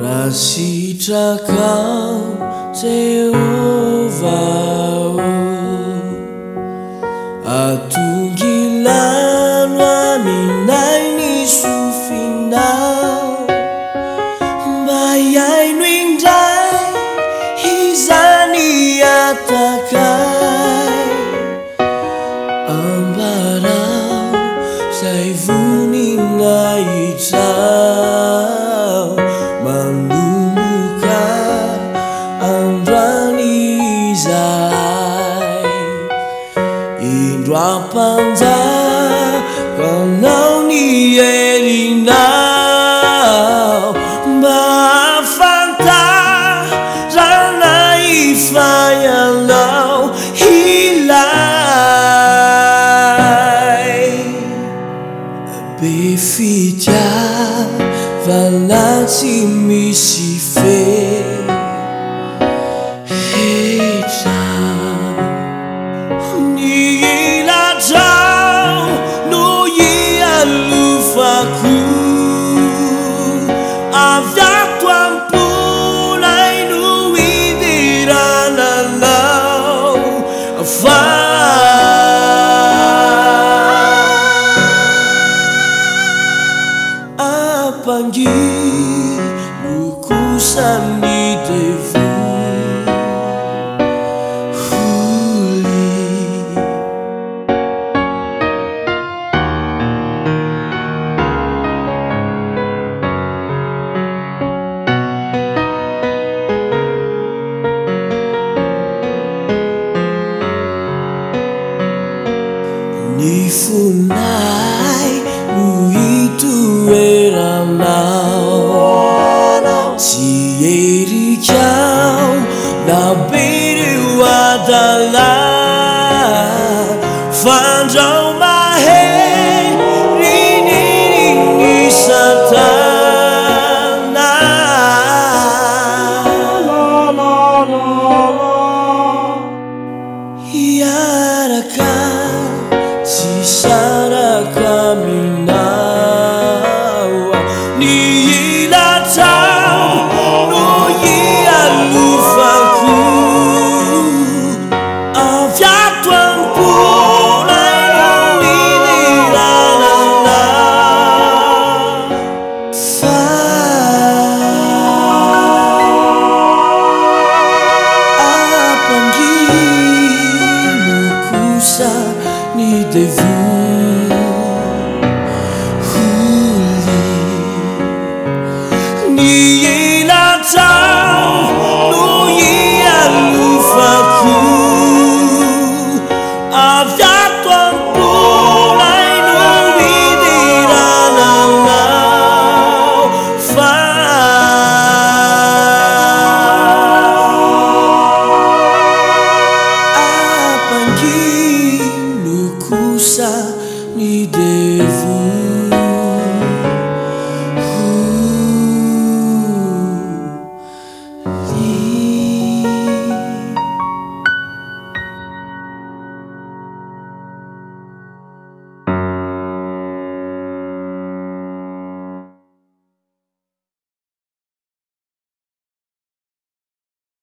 Rasitrakan Jehovah Atunggilan waminay ni sufinao Bayay nuindray Hizani atakay Ambarao Say vuning aitao Manumuka Andranizay Indra panja Kanao ni erinao Mafanta Rana ifayanao Hilay Befitya Valati misife Hetra Niilatao No ialufaku Avyato ampulay no idiranalaw Apanggi lukusan ni devu Nifunay nuitu eramnao Si erikau na biru adalah Fandrau mahe rini satana Iarakan Sisara kami nawa Niilatau no ialufaku Avyato ampulay no idiranalaw Apanggi lukusa ni devu Huli Niilatau